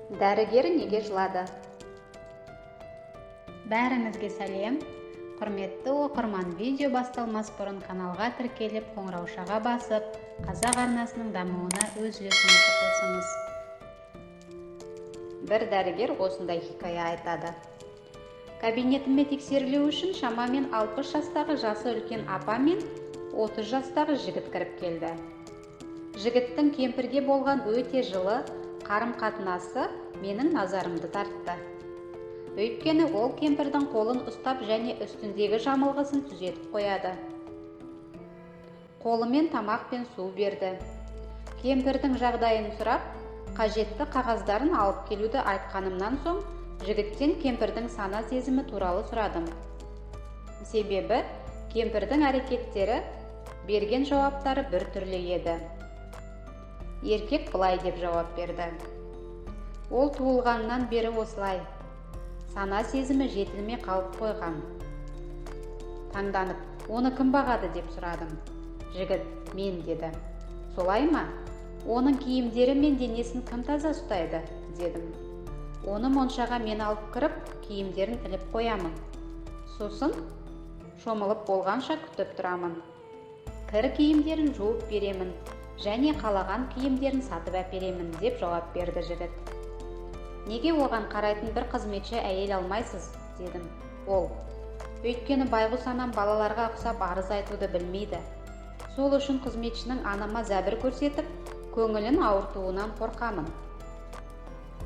Дәрігер неге жылады? Бәріңізге сәлем. Құрметті оқырман, видео басталмас бұрын каналға тіркеліп, қоңыраушаға басып, қазақ арнасының дамуына өз үлесіңізді қосыңыз. Бір дәрігер осындай хикая айтады. Кабинетіме тексерілу үшін шамамен 60 жастағы жасы үлкен апа мен 30 жастағы жігіт кіріп келді. Жігіттің кемпірге болған өте жылы қарым-қатынасы менің назарымды тартты. Өйткені ол кемпірдің қолын ұстап және үстіндегі жамылғысын түзетіп қояды. Қолымен тамақ пен су берді. Кемпірдің жағдайын сұрап, қажетті қағаздарын алып келуді айтқанымнан соң, жігіттен кемпірдің сана сезімі туралы сұрадым. Себебі, кемпірдің әрекеттері, берген жауаптары бір түрлі еді. Еркек былай деп жауап берді. Ол туылғаннан бері осылай. Сана сезімі жетілмей қалып қойған. Таңданып, оны кім бағады деп сұрадым. Жігіт, мен деді. Солай ма? Оның киімдері мен денесін кім таза ұстайды, дедім. Оны моншаға мен алып кіріп, киімдерін іліп қоямын. Сосын шомылып болғанша күтіп тұрамын. Кір киімдерін жуып беремін және қалаған киімдерін сатып әперемін деп жауап берді жігіт. Неге оған қарайтын бір қызметші әйел алмайсыз, дедім. Ол, өйткені байғұс анам балаларға ұқсап арыз айтуды білмейді. Сол үшін қызметшінің анама зәбір көрсетіп, көңілін ауыртуынан қорқамын.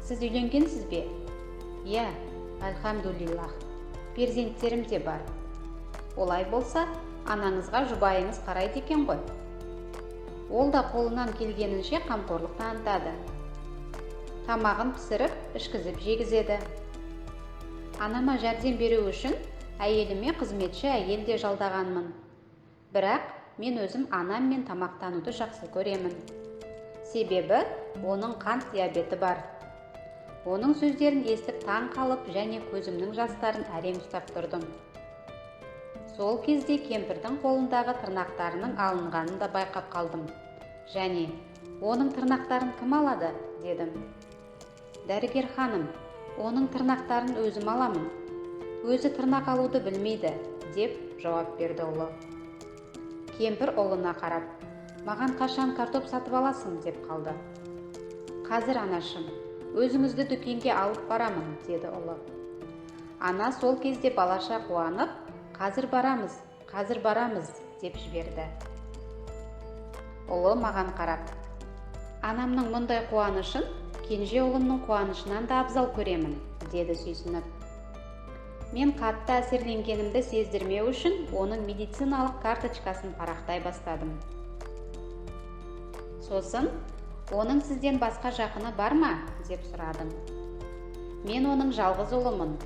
Сіз үйленгенсіз бе? Иә, альхамдулиллах. Перзенттерім де бар. Олай болса, анаңызға жұбайыңыз қарайды екен ғой. Ол да қолынан келгенінше қамқорлық танытады. Тамағын пісіріп, ішкізіп жегізеді. Анама жәрдем беру үшін әйеліме қызметші әйел де жалдағанмын. Бірақ мен өзім анаммен тамақтануды жақсы көремін. Себебі, оның қант диабеті бар. Оның сөздерін естіп таң қалып және көзімнің жастарын әрең ұстап тұрдым. Сол кезде кемпірдің қолындағы тырнақтарының алынғанын да байқап қалдым. Және оның тырнақтарын кім алады, дедім. Дәрігер ханым, оның тырнақтарын өзім аламын. Өзі тырнақ алуды білмейді, деп жауап берді ұлы. Кемпір ұлына қарап, маған қашан картоп сатып аласың, деп қалды. Қазір анашым, өзіңізді дүкенге алып барамын, деді ұлы. Ана сол кезде балаша қуанып, қазір барамыз, деп жіберді. Ұлы маған қарап, анамның мұндай қуанышын кенже ұлымның қуанышынан да абзал көремін, деді сүйсініп. Мен қатты әсерленгенімді сездірмеу үшін оның медициналық карточкасын парақтай бастадым. Сосын, оның сізден басқа жақыны бар ма, деп сұрадым. Мен оның жалғыз ұлымын.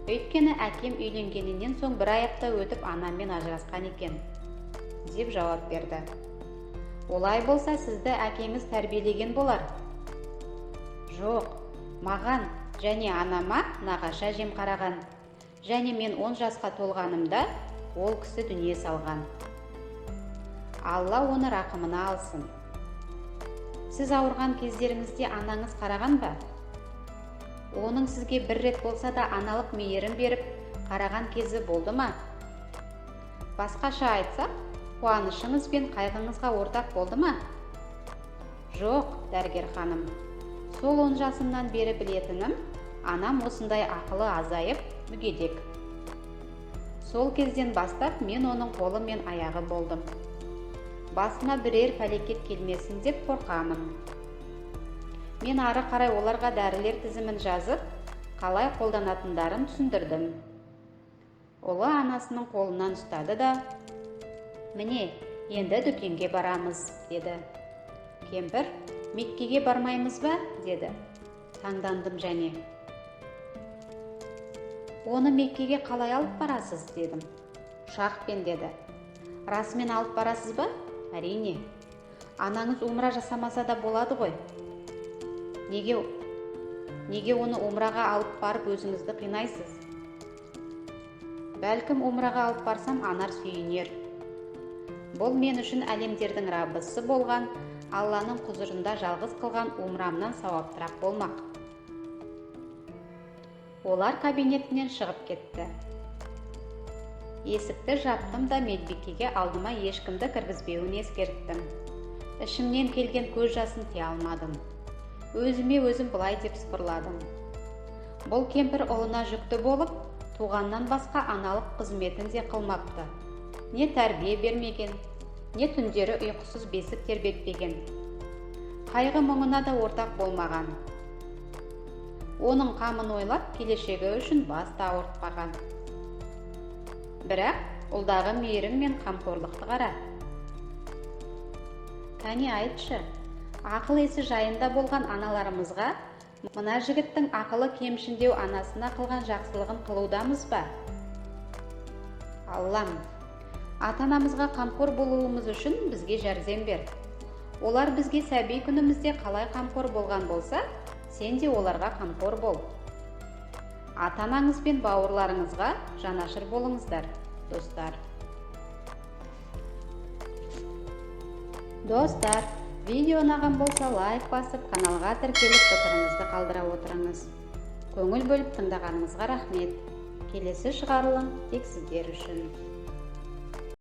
Өйткені әкем үйленгенінен соң бір аяпта өтіп анаммен ажырасқан екен, деп жауап берді. Олай болса сізді әкеңіз тәрбиелеген болар. Жоқ, маған және анама нағашы әжем қараған. Және мен 10 жасқа толғанымда ол кісі дүние салған. Алла оны рақымына алсын. Сіз ауырған кездеріңізде анаңыз қараған ба? Оның сізге бір рет болса да аналық мейірім беріп, қараған кезі болды ма? Басқаша айтсақ, қуанышыңыз бен қайғыңызға ортақ болды ма? Жоқ, дәрігер ханым. Сол 10 жасымнан бері білетінім, анам осындай ақылы азайып, мүгедек. Сол кезден бастап мен оның қолы мен аяғы болдым. Басыма бірер пәлекет келмесін деп қорқамын. Мен ары қарай оларға дәрілер тізімін жазып, қалай қолданатындарын түсіндірдім. Ұлы анасының қолынан ұстады да, міне, енді дүкенге барамыз, деді. Кемпір, Меккеге бармаймыз ба, деді. Таңдандым және. Оны Меккеге қалай алып барасыз, дедім. Ұшақпен, деді. Расымен алып барасыз ба? Әрине. Анаңыз умра жасамаса да болады ғой. Неге оны умраға алып барып өзіңізді қинайсыз? Бәлкім умраға алып барсам анар сүйінер. Бұл мен үшін әлемдердің Раббысы болған Алланың құзырында жалғыз қылған умрамнан сауаптырақ болмақ. Олар кабинетінен шығып кетті. Есікті жаптым да медбикеге алдыма ешкімді кіргізбеуін ескерттім. Ішімнен келген көз жасын тия алмадым. Өзіме өзім былай деп сыбырладым. Бұл кемпір ұлына жүкті болып, туғаннан басқа аналық қызметін де қылмапты. Не тәрбие бермеген, не түндері ұйқысыз бесік тербетпеген. Қайғы мұңына да ортақ болмаған. Оның қамын ойлап, келешегі үшін бас та ауыртпаған. Бірақ ұлдағы мейірім мен қамқорлықты қара. Кәне айтшы, ақыл есі жайында болған аналарымызға мына жігіттің ақылы кемшіндеу анасына қылған жақсылығын қылудамыз ба? Аллам, ата-анамызға қамқор болуымыз үшін бізге жәрдем бер. Олар бізге сәби күнімізде қалай қамқор болған болса, сен де оларға қамқор бол. Ата-анаңыз бен бауырларыңызға жанашыр болыңыздар, достар. Достар, видео ұнаған болса лайк басып, каналға тіркеліп пікіріңізді қалдыра отырыңыз. Көңіл бөліп тыңдағаныңызға рахмет. Келесі шығарылым тек сіздер үшін.